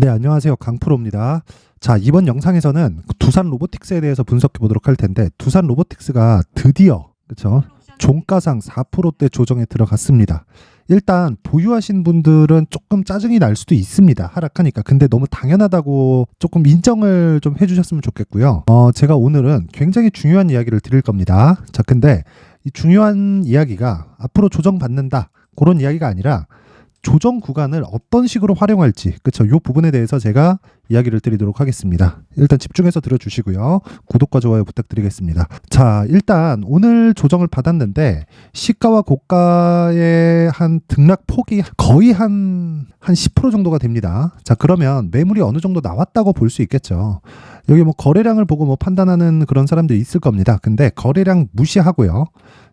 네, 안녕하세요. 강프로입니다. 자, 이번 영상에서는 두산 로보틱스에 대해서 분석해 보도록 할 텐데, 두산 로보틱스가 드디어 그쵸? 종가상 4%대 조정에 들어갔습니다. 일단 보유하신 분들은 조금 짜증이 날 수도 있습니다. 하락하니까. 근데 너무 당연하다고 조금 인정을 좀 해주셨으면 좋겠고요. 제가 오늘은 굉장히 중요한 이야기를 드릴 겁니다. 자, 근데 이 중요한 이야기가 앞으로 조정받는다, 그런 이야기가 아니라 조정 구간을 어떤 식으로 활용할지, 그쵸? 이 부분에 대해서 제가 이야기를 드리도록 하겠습니다. 일단 집중해서 들어주시고요. 구독과 좋아요 부탁드리겠습니다. 자, 일단 오늘 조정을 받았는데 시가와 고가의 한 등락폭이 거의 한 10% 정도가 됩니다. 자, 그러면 매물이 어느 정도 나왔다고 볼 수 있겠죠. 여기 뭐 거래량을 보고 뭐 판단하는 그런 사람들이 있을 겁니다. 근데 거래량 무시하고요.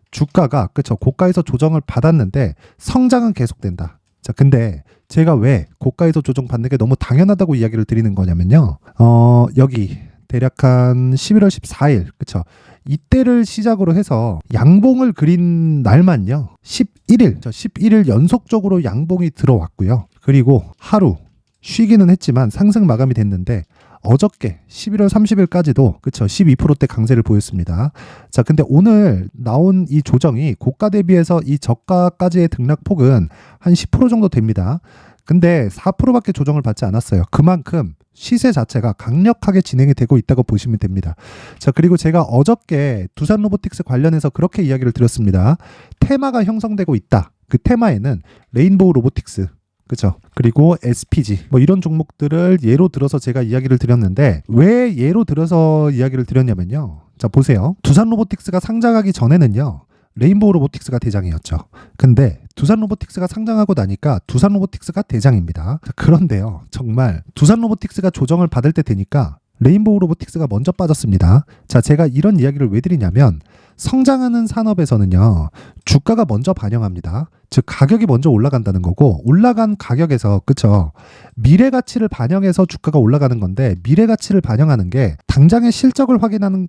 주가가 그쵸? 고가에서 조정을 받았는데 성장은 계속된다. 자, 근데 제가 왜 고가에서 조정받는 게 너무 당연하다고 이야기를 드리는 거냐면요. 여기 대략 한 11월 14일, 그쵸? 이때를 시작으로 해서 양봉을 그린 날만요. 11일 연속적으로 양봉이 들어왔고요. 그리고 하루 쉬기는 했지만 상승 마감이 됐는데 어저께 11월 30일까지도 그쵸 12%대 강세를 보였습니다. 자, 근데 오늘 나온 이 조정이 고가 대비해서 이 저가까지의 등락폭은 한 10% 정도 됩니다. 근데 4%밖에 조정을 받지 않았어요. 그만큼 시세 자체가 강력하게 진행이 되고 있다고 보시면 됩니다. 자, 그리고 제가 어저께 두산 로보틱스 관련해서 그렇게 이야기를 드렸습니다. 테마가 형성되고 있다. 그 테마에는 레인보우 로보틱스, 그죠? 그리고 SPG 뭐 이런 종목들을 예로 들어서 제가 이야기를 드렸는데, 왜 예로 들어서 이야기를 드렸냐면요. 자, 보세요. 두산 로보틱스가 상장하기 전에는요, 레인보우 로보틱스가 대장이었죠. 근데 두산 로보틱스가 상장하고 나니까 두산 로보틱스가 대장입니다. 자, 그런데요, 정말 두산 로보틱스가 조정을 받을 때 되니까 레인보우 로보틱스가 먼저 빠졌습니다. 자, 제가 이런 이야기를 왜 드리냐면, 성장하는 산업에서는요, 주가가 먼저 반영합니다. 즉 가격이 먼저 올라간다는 거고, 올라간 가격에서 그쵸, 미래 가치를 반영해서 주가가 올라가는 건데, 미래 가치를 반영하는 게 당장의 실적을 확인하는,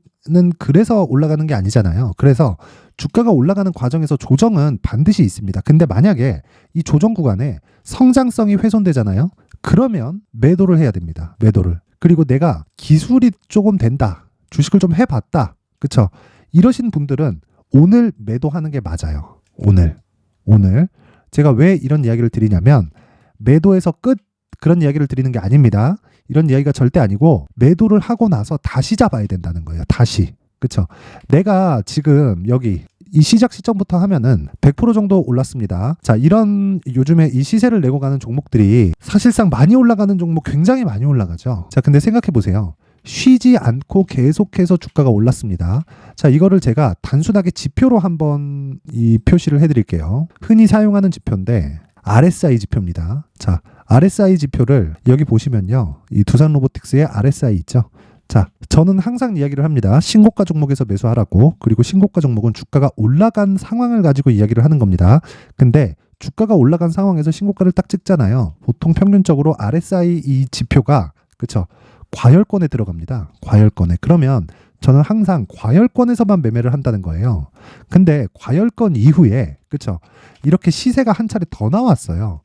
그래서 올라가는 게 아니잖아요. 그래서 주가가 올라가는 과정에서 조정은 반드시 있습니다. 근데 만약에 이 조정 구간에 성장성이 훼손되잖아요. 그러면 매도를 해야 됩니다. 매도를. 그리고 내가 기술이 조금 된다, 주식을 좀 해봤다, 그쵸, 이러신 분들은 오늘 매도하는 게 맞아요. 오늘 제가 왜 이런 이야기를 드리냐면, 매도해서 끝, 그런 이야기를 드리는 게 아닙니다. 이런 이야기가 절대 아니고, 매도를 하고 나서 다시 잡아야 된다는 거예요. 다시. 그쵸? 내가 지금 여기 이 시작 시점부터 하면은 100% 정도 올랐습니다. 자, 이런 요즘에 이 시세를 내고 가는 종목들이 사실상 많이 올라가는 종목 굉장히 많이 올라가죠. 자, 근데 생각해 보세요. 쉬지 않고 계속해서 주가가 올랐습니다. 자, 이거를 제가 단순하게 지표로 한번 이 표시를 해드릴게요. 흔히 사용하는 지표인데 RSI 지표입니다. 자, RSI 지표를 여기 보시면요, 이 두산 로보틱스의 RSI 있죠. 자, 저는 항상 이야기를 합니다. 신고가 종목에서 매수하라고. 그리고 신고가 종목은 주가가 올라간 상황을 가지고 이야기를 하는 겁니다. 근데 주가가 올라간 상황에서 신고가를 딱 찍잖아요. 보통 평균적으로 RSI 이 지표가 그쵸, 과열권에 들어갑니다. 과열권에. 그러면 저는 항상 과열권에서만 매매를 한다는 거예요. 근데 과열권 이후에 그쵸, 이렇게 시세가 한 차례 더 나왔어요.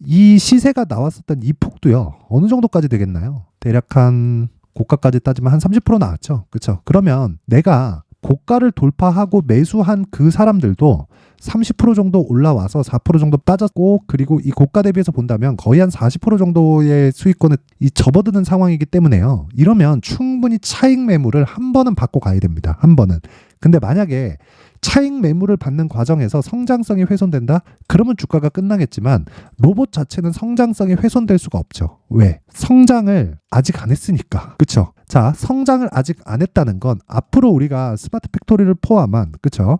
이 시세가 나왔었던 이 폭도요, 어느 정도까지 되겠나요? 대략 한 고가까지 따지면 한 30% 나왔죠. 그쵸? 그러면 내가 고가를 돌파하고 매수한 그 사람들도 30% 정도 올라와서 4% 정도 빠졌고, 그리고 이 고가 대비해서 본다면 거의 한 40% 정도의 수익권을 이 접어드는 상황이기 때문에요. 이러면 충분히 차익 매물을 한 번은 받고 가야 됩니다. 한 번은. 근데 만약에 차익 매물을 받는 과정에서 성장성이 훼손된다? 그러면 주가가 끝나겠지만, 로봇 자체는 성장성이 훼손될 수가 없죠. 왜? 성장을 아직 안 했으니까. 그쵸? 자, 성장을 아직 안 했다는 건 앞으로 우리가 스마트 팩토리를 포함한 그쵸,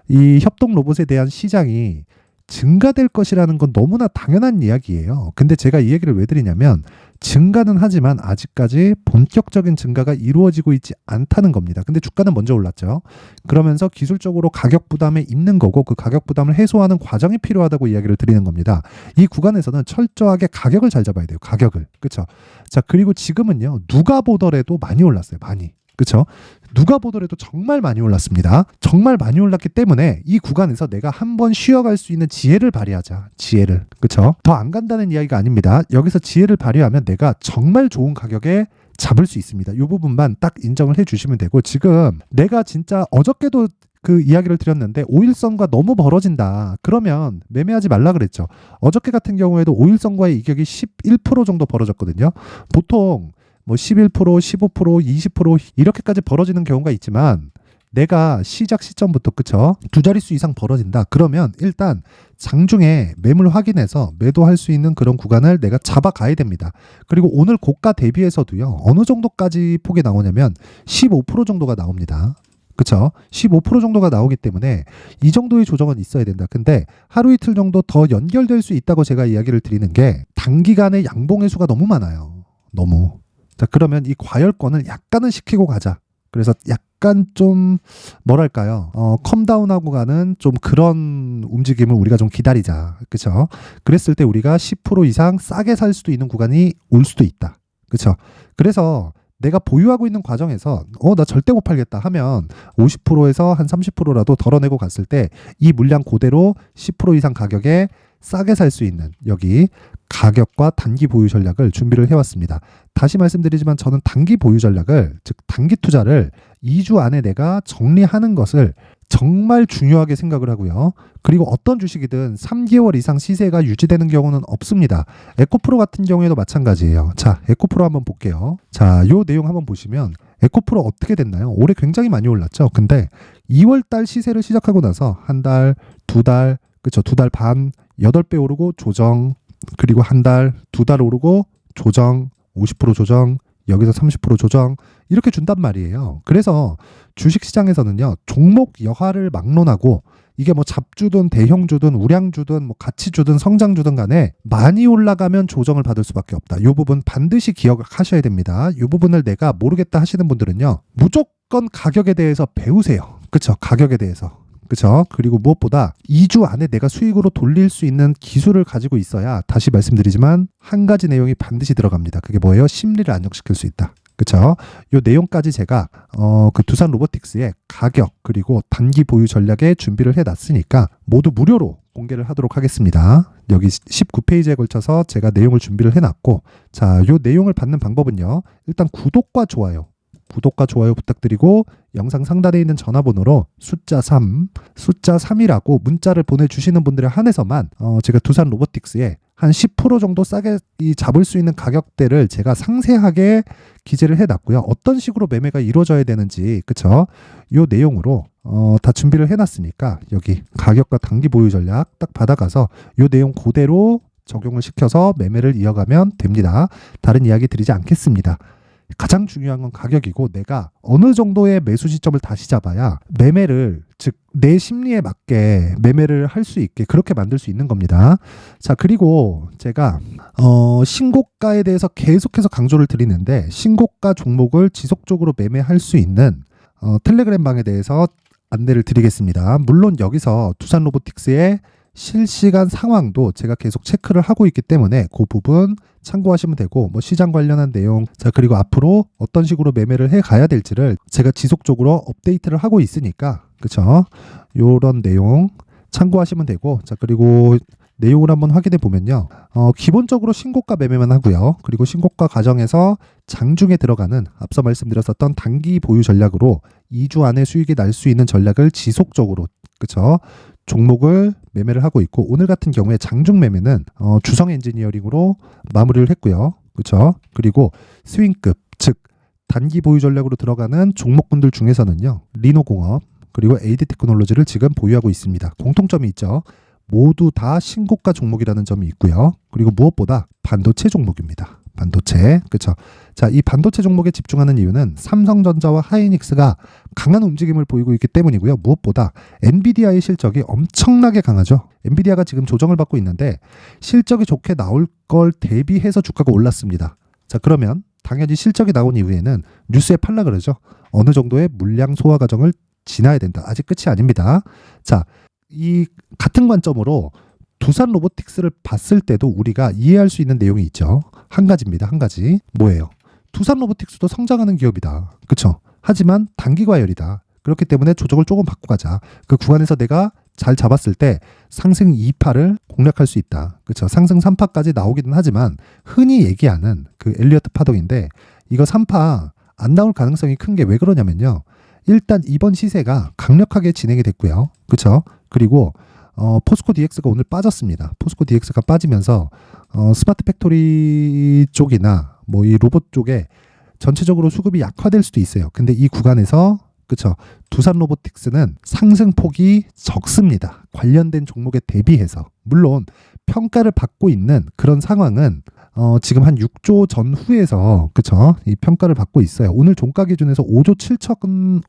이 협동 로봇에 대한 시장이 증가될 것이라는 건 너무나 당연한 이야기예요. 근데 제가 이 얘기를 왜 드리냐면, 증가는 하지만 아직까지 본격적인 증가가 이루어지고 있지 않다는 겁니다. 근데 주가는 먼저 올랐죠. 그러면서 기술적으로 가격 부담에 있는 거고, 그 가격 부담을 해소하는 과정이 필요하다고 이야기를 드리는 겁니다. 이 구간에서는 철저하게 가격을 잘 잡아야 돼요. 가격을. 그렇죠? 자, 그리고 지금은요, 누가 보더라도 많이 올랐어요. 많이. 그쵸? 누가 보더라도 정말 많이 올랐습니다. 정말 많이 올랐기 때문에 이 구간에서 내가 한번 쉬어갈 수 있는 지혜를 발휘하자. 지혜를. 그쵸? 더 안 간다는 이야기가 아닙니다. 여기서 지혜를 발휘하면 내가 정말 좋은 가격에 잡을 수 있습니다. 이 부분만 딱 인정을 해주시면 되고, 지금 내가 진짜 어저께도 그 이야기를 드렸는데 5일선과 너무 벌어진다. 그러면 매매하지 말라 그랬죠. 어저께 같은 경우에도 5일선과의 이격이 11% 정도 벌어졌거든요. 보통 뭐 11%, 15%, 20% 이렇게까지 벌어지는 경우가 있지만 내가 시작 시점부터 그쵸? 두 자릿수 이상 벌어진다. 그러면 일단 장중에 매물 확인해서 매도할 수 있는 그런 구간을 내가 잡아가야 됩니다. 그리고 오늘 고가 대비해서도요. 어느 정도까지 폭이 나오냐면 15% 정도가 나옵니다. 그쵸? 15% 정도가 나오기 때문에 이 정도의 조정은 있어야 된다. 근데 하루 이틀 정도 더 연결될 수 있다고 제가 이야기를 드리는 게 단기간에 양봉의 수가 너무 많아요. 너무. 자, 그러면 이 과열권을 약간은 시키고 가자. 그래서 약간 좀 뭐랄까요? 컴다운하고 가는 좀 그런 움직임을 우리가 좀 기다리자. 그쵸? 그랬을 때 우리가 10% 이상 싸게 살 수도 있는 구간이 올 수도 있다. 그쵸? 그래서 내가 보유하고 있는 과정에서 나 절대 못 팔겠다 하면 50%에서 한 30%라도 덜어내고 갔을 때 이 물량 그대로 10% 이상 가격에 싸게 살 수 있는 여기 가격과 단기 보유 전략을 준비를 해왔습니다. 다시 말씀드리지만 저는 단기 보유 전략을, 즉 단기 투자를 2주 안에 내가 정리하는 것을 정말 중요하게 생각을 하고요. 그리고 어떤 주식이든 3개월 이상 시세가 유지되는 경우는 없습니다. 에코프로 같은 경우에도 마찬가지예요. 자, 에코프로 한번 볼게요. 자, 요 내용 한번 보시면 에코프로 어떻게 됐나요? 올해 굉장히 많이 올랐죠. 근데 2월달 시세를 시작하고 나서 한 달, 두 달, 그쵸? 두 달 반, 8배 오르고 조정, 그리고 한 달, 두 달 오르고 조정, 50% 조정, 여기서 30% 조정 이렇게 준단 말이에요. 그래서 주식시장에서는요. 종목 여하를 막론하고 이게 뭐 잡주든 대형주든 우량주든 뭐 가치주든 성장주든 간에 많이 올라가면 조정을 받을 수밖에 없다. 이 부분 반드시 기억하셔야 됩니다. 이 부분을 내가 모르겠다 하시는 분들은요. 무조건 가격에 대해서 배우세요. 그쵸? 가격에 대해서. 그쵸? 그리고 무엇보다 2주 안에 내가 수익으로 돌릴 수 있는 기술을 가지고 있어야, 다시 말씀드리지만 한 가지 내용이 반드시 들어갑니다. 그게 뭐예요? 심리를 안정시킬 수 있다. 그쵸? 요 내용까지 제가 그 두산 로보틱스의 가격 그리고 단기 보유 전략에 준비를 해놨으니까 모두 무료로 공개를 하도록 하겠습니다. 여기 19페이지에 걸쳐서 제가 내용을 준비를 해놨고, 자, 요 내용을 받는 방법은요. 일단 구독과 좋아요 부탁드리고 영상 상단에 있는 전화번호로 숫자 3이라고 문자를 보내주시는 분들에 한해서만 제가 두산 로보틱스에 한 10% 정도 싸게 잡을 수 있는 가격대를 제가 상세하게 기재를 해놨고요. 어떤 식으로 매매가 이루어져야 되는지, 그쵸? 요 내용으로 다 준비를 해놨으니까 여기 가격과 단기 보유 전략 딱 받아가서 요 내용 그대로 적용을 시켜서 매매를 이어가면 됩니다. 다른 이야기 드리지 않겠습니다. 가장 중요한 건 가격이고, 내가 어느 정도의 매수 시점을 다시 잡아야 매매를, 즉 내 심리에 맞게 매매를 할 수 있게 그렇게 만들 수 있는 겁니다. 자, 그리고 제가 신고가에 대해서 계속해서 강조를 드리는데, 신고가 종목을 지속적으로 매매할 수 있는 텔레그램 방에 대해서 안내를 드리겠습니다. 물론 여기서 두산 로보틱스의 실시간 상황도 제가 계속 체크를 하고 있기 때문에 그 부분 참고하시면 되고, 뭐 시장 관련한 내용, 자, 그리고 앞으로 어떤 식으로 매매를 해 가야 될지를 제가 지속적으로 업데이트를 하고 있으니까, 그쵸? 요런 내용 참고하시면 되고, 자, 그리고 내용을 한번 확인해 보면요. 기본적으로 신고가 매매만 하고요. 그리고 신고가 과정에서 장중에 들어가는 앞서 말씀드렸었던 단기 보유 전략으로 2주 안에 수익이 날 수 있는 전략을 지속적으로, 그쵸? 종목을 매매를 하고 있고, 오늘 같은 경우에 장중 매매는 주성 엔지니어링으로 마무리를 했고요. 그렇죠? 그리고 스윙급, 즉 단기 보유 전략으로 들어가는 종목군들 중에서는요. 리노공업 그리고 AD 테크놀로지를 지금 보유하고 있습니다. 공통점이 있죠. 모두 다 신고가 종목이라는 점이 있고요. 그리고 무엇보다 반도체 종목입니다. 반도체. 그렇죠? 자, 이 반도체 종목에 집중하는 이유는 삼성전자와 하이닉스가 강한 움직임을 보이고 있기 때문이고요. 무엇보다 엔비디아의 실적이 엄청나게 강하죠. 엔비디아가 지금 조정을 받고 있는데 실적이 좋게 나올 걸 대비해서 주가가 올랐습니다. 자, 그러면 당연히 실적이 나온 이후에는 뉴스에 팔라 그러죠. 어느 정도의 물량 소화 과정을 지나야 된다. 아직 끝이 아닙니다. 자, 이 같은 관점으로 두산 로보틱스를 봤을 때도 우리가 이해할 수 있는 내용이 있죠. 한 가지입니다. 한 가지. 뭐예요? 두산 로보틱스도 성장하는 기업이다. 그쵸? 하지만 단기 과열이다. 그렇기 때문에 조정을 조금 받고 가자. 그 구간에서 내가 잘 잡았을 때 상승 2파를 공략할 수 있다. 그렇죠? 상승 3파까지 나오기는 하지만 흔히 얘기하는 그 엘리어트 파동인데 이거 3파 안 나올 가능성이 큰 게 왜 그러냐면요. 일단 이번 시세가 강력하게 진행이 됐고요. 그렇죠? 그리고 포스코 DX가 오늘 빠졌습니다. 포스코 DX가 빠지면서 스마트 팩토리 쪽이나 뭐 이 로봇 쪽에 전체적으로 수급이 약화될 수도 있어요. 근데 이 구간에서 그렇죠. 두산 로보틱스는 상승폭이 적습니다. 관련된 종목에 대비해서. 물론 평가를 받고 있는 그런 상황은 지금 한 6조 전후에서 그렇죠. 이 평가를 받고 있어요. 오늘 종가 기준에서 5조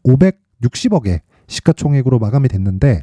7,560억에 시가총액으로 마감이 됐는데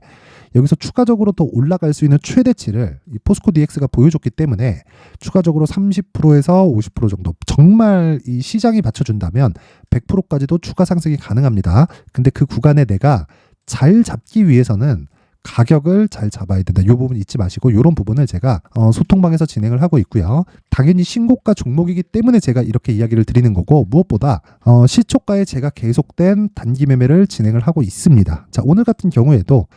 여기서 추가적으로 더 올라갈 수 있는 최대치를 이 포스코 DX가 보여줬기 때문에 추가적으로 30%에서 50% 정도 정말 이 시장이 받쳐준다면 100%까지도 추가 상승이 가능합니다. 근데 그 구간에 내가 잘 잡기 위해서는 가격을 잘 잡아야 된다. 이 부분 잊지 마시고 이런 부분을 제가 소통방에서 진행을 하고 있고요. 당연히 신고가 종목이기 때문에 제가 이렇게 이야기를 드리는 거고 무엇보다 시초가에 제가 계속된 단기 매매를 진행을 하고 있습니다. 자, 오늘 같은 경우에도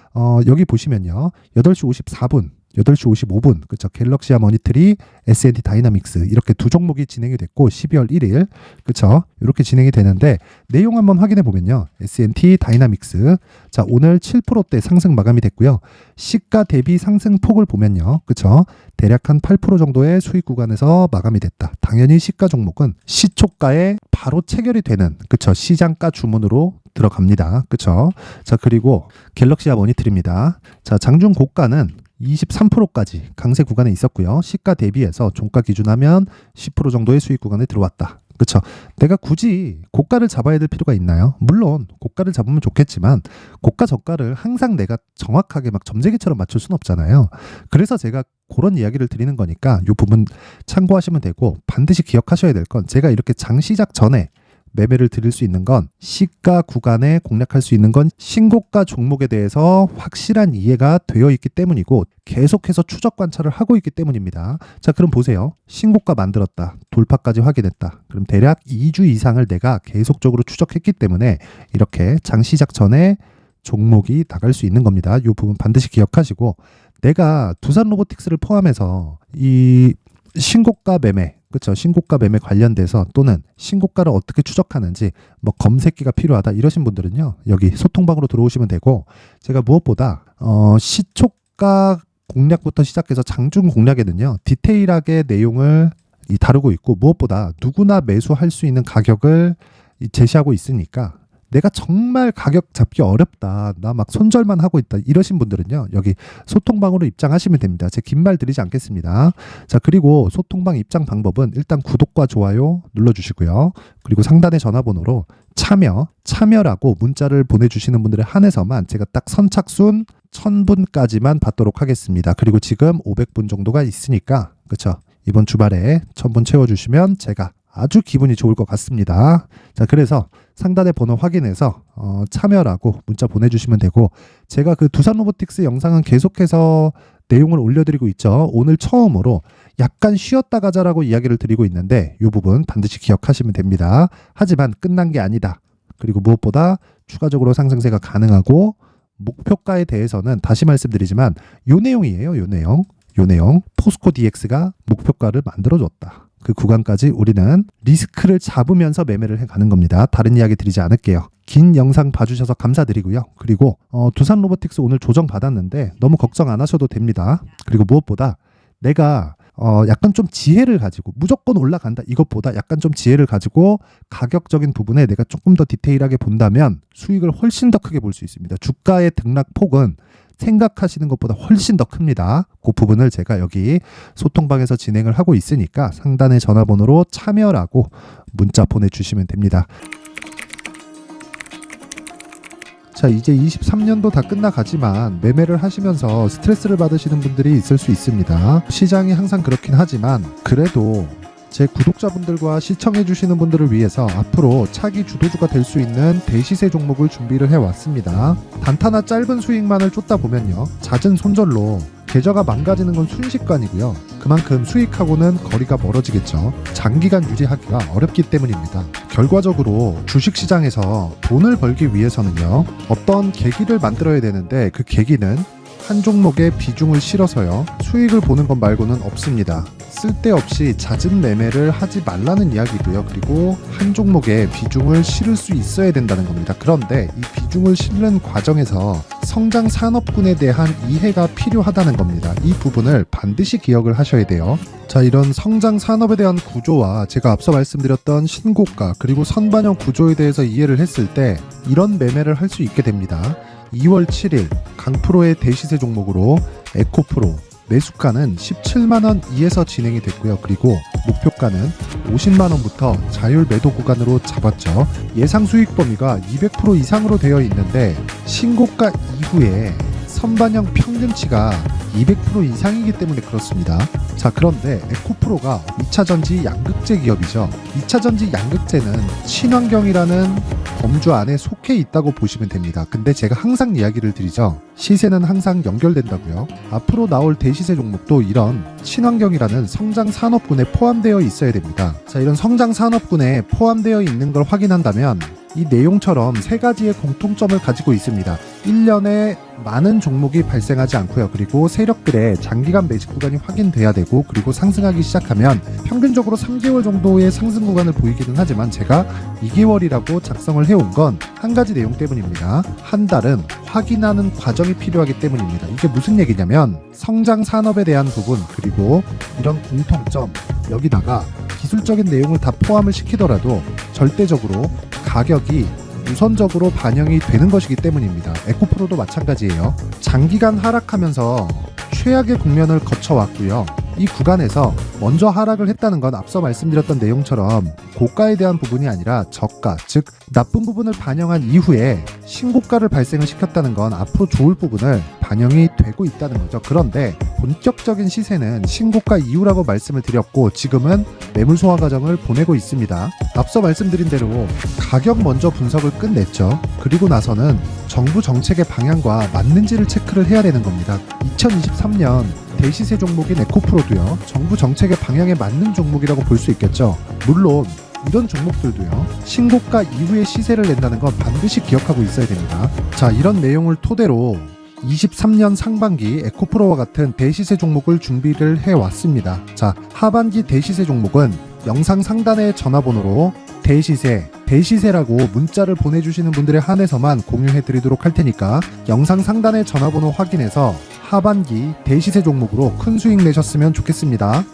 여기 보시면요. 8시 54분 8시 55분 그렇죠. 갤럭시아 머니터리, S&T 다이나믹스 이렇게 두 종목이 진행이 됐고 12월 1일 그렇죠. 이렇게 진행이 되는데 내용 한번 확인해 보면요. S&T 다이나믹스 자 오늘 7%대 상승 마감이 됐고요. 시가 대비 상승폭을 보면요. 그렇죠. 대략 한 8% 정도의 수익 구간에서 마감이 됐다. 당연히 시가 종목은 시초가에 바로 체결이 되는 그렇죠. 시장가 주문으로 들어갑니다. 그렇죠. 자 그리고 갤럭시아 머니터리입니다. 자 장중 고가는 23%까지 강세 구간에 있었고요. 시가 대비해서 종가 기준하면 10% 정도의 수익 구간에 들어왔다. 그렇죠. 내가 굳이 고가를 잡아야 될 필요가 있나요? 물론 고가를 잡으면 좋겠지만 고가 저가를 항상 내가 정확하게 막 점재기처럼 맞출 수는 없잖아요. 그래서 제가 그런 이야기를 드리는 거니까 이 부분 참고하시면 되고 반드시 기억하셔야 될 건 제가 이렇게 장 시작 전에 매매를 드릴 수 있는 건 시가 구간에 공략할 수 있는 건 신고가 종목에 대해서 확실한 이해가 되어 있기 때문이고 계속해서 추적 관찰을 하고 있기 때문입니다. 자 그럼 보세요. 신고가 만들었다. 돌파까지 확인했다. 그럼 대략 2주 이상을 내가 계속적으로 추적했기 때문에 이렇게 장 시작 전에 종목이 나갈 수 있는 겁니다. 이 부분 반드시 기억하시고 내가 두산 로보틱스를 포함해서 이 신고가 매매 그렇죠. 신고가 매매 관련돼서 또는 신고가를 어떻게 추적하는지 뭐 검색기가 필요하다 이러신 분들은요. 여기 소통방으로 들어오시면 되고 제가 무엇보다 시초가 공략부터 시작해서 장중 공략에는요. 디테일하게 내용을 다루고 있고 무엇보다 누구나 매수할 수 있는 가격을 제시하고 있으니까 내가 정말 가격 잡기 어렵다. 나 막 손절만 하고 있다. 이러신 분들은요. 여기 소통방으로 입장하시면 됩니다. 제 긴 말 드리지 않겠습니다. 자, 그리고 소통방 입장 방법은 일단 구독과 좋아요 눌러주시고요. 그리고 상단의 전화번호로 참여라고 문자를 보내주시는 분들에 한해서만 제가 딱 선착순 1000분까지만 받도록 하겠습니다. 그리고 지금 500분 정도가 있으니까 그렇죠. 이번 주말에 1000분 채워주시면 제가 아주 기분이 좋을 것 같습니다. 자, 그래서 상단의 번호 확인해서 참여라고 문자 보내주시면 되고 제가 그 두산 로보틱스 영상은 계속해서 내용을 올려드리고 있죠. 오늘 처음으로 약간 쉬었다 가자라고 이야기를 드리고 있는데 이 부분 반드시 기억하시면 됩니다. 하지만 끝난 게 아니다. 그리고 무엇보다 추가적으로 상승세가 가능하고 목표가에 대해서는 다시 말씀드리지만 요 내용이에요. 요 내용 포스코 DX가 목표가를 만들어줬다. 그 구간까지 우리는 리스크를 잡으면서 매매를 해가는 겁니다. 다른 이야기 드리지 않을게요. 긴 영상 봐주셔서 감사드리고요. 그리고 두산 로보틱스 오늘 조정 받았는데 너무 걱정 안 하셔도 됩니다. 그리고 무엇보다 내가 약간 좀 지혜를 가지고 무조건 올라간다 이것보다 약간 좀 지혜를 가지고 가격적인 부분에 내가 조금 더 디테일하게 본다면 수익을 훨씬 더 크게 볼 수 있습니다. 주가의 등락폭은 생각하시는 것보다 훨씬 더 큽니다. 그 부분을 제가 여기 소통방에서 진행을 하고 있으니까 상단의 전화번호로 참여라고 문자 보내주시면 됩니다. 자, 이제 23년도 다 끝나가지만 매매를 하시면서 스트레스를 받으시는 분들이 있을 수 있습니다. 시장이 항상 그렇긴 하지만 그래도 제 구독자분들과 시청해주시는 분들을 위해서 앞으로 차기 주도주가 될 수 있는 대시세 종목을 준비를 해왔습니다. 단타나 짧은 수익만을 쫓다 보면요. 잦은 손절로 계좌가 망가지는 건 순식간이고요. 그만큼 수익하고는 거리가 멀어지겠죠. 장기간 유지하기가 어렵기 때문입니다. 결과적으로 주식시장에서 돈을 벌기 위해서는요, 어떤 계기를 만들어야 되는데 그 계기는 한 종목에 비중을 실어서요, 수익을 보는 것 말고는 없습니다. 쓸데없이 잦은 매매를 하지 말라는 이야기고요. 그리고 한 종목에 비중을 실을 수 있어야 된다는 겁니다. 그런데 이 비중을 실는 과정에서 성장 산업군에 대한 이해가 필요하다는 겁니다. 이 부분을 반드시 기억을 하셔야 돼요. 자, 이런 성장 산업에 대한 구조와 제가 앞서 말씀드렸던 신고가 그리고 선반영 구조에 대해서 이해를 했을 때 이런 매매를 할 수 있게 됩니다. 2월 7일 강프로의 대시세 종목으로 에코프로 매수가는 17만원 이에서 진행이 됐고요. 그리고 목표가는 50만원부터 자율 매도 구간으로 잡았죠. 예상 수익 범위가 200% 이상으로 되어 있는데 신고가 이후에 선반영 평균치가 200% 이상이기 때문에 그렇습니다. 자, 그런데 에코프로가 2차전지 양극재 기업이죠. 2차전지 양극재는 친환경이라는 범주 안에 속해 있다고 보시면 됩니다. 근데 제가 항상 이야기를 드리죠. 시세는 항상 연결된다고요. 앞으로 나올 대시세 종목도 이런 친환경이라는 성장 산업군에 포함되어 있어야 됩니다. 자, 이런 성장 산업군에 포함되어 있는 걸 확인한다면 이 내용처럼 세 가지의 공통점을 가지고 있습니다. 1년에 많은 종목이 발생하지 않고요. 그리고 세력들의 장기간 매집 구간이 확인돼야 되고, 그리고 상승하기 시작하면 평균적으로 3개월 정도의 상승 구간을 보이기는 하지만 제가 2개월이라고 작성을 해온 건 한 가지 내용 때문입니다. 한 달은 확인하는 과정이 필요하기 때문입니다. 이게 무슨 얘기냐면 성장 산업에 대한 부분, 그리고 이런 공통점, 여기다가 기술적인 내용을 다 포함을 시키더라도 절대적으로 가격이 우선적으로 반영이 되는 것이기 때문입니다. 에코프로도 마찬가지예요. 장기간 하락하면서 최악의 국면을 거쳐왔고요. 이 구간에서 먼저 하락을 했다는 건 앞서 말씀드렸던 내용처럼 고가에 대한 부분이 아니라 저가, 즉 나쁜 부분을 반영한 이후에 신고가를 발생을 시켰다는 건 앞으로 좋을 부분을 반영이 되고 있다는 거죠. 그런데 본격적인 시세는 신고가 이후라고 말씀을 드렸고, 지금은 매물 소화 과정을 보내고 있습니다. 앞서 말씀드린 대로 가격 먼저 분석을 끝냈죠. 그리고 나서는 정부 정책의 방향과 맞는지를 체크를 해야 되는 겁니다. 2023년 대시세 종목인 에코프로도요, 정부 정책의 방향에 맞는 종목이라고 볼 수 있겠죠. 물론 이런 종목들도요, 신고가 이후에 시세를 낸다는 건 반드시 기억하고 있어야 됩니다. 자, 이런 내용을 토대로 23년 상반기 에코프로와 같은 대시세 종목을 준비를 해왔습니다. 자, 하반기 대시세 종목은 영상 상단의 전화번호로 대시세라고 문자를 보내주시는 분들에 한해서만 공유해드리도록 할 테니까 영상 상단의 전화번호 확인해서 하반기 대시세 종목으로 큰 수익 내셨으면 좋겠습니다.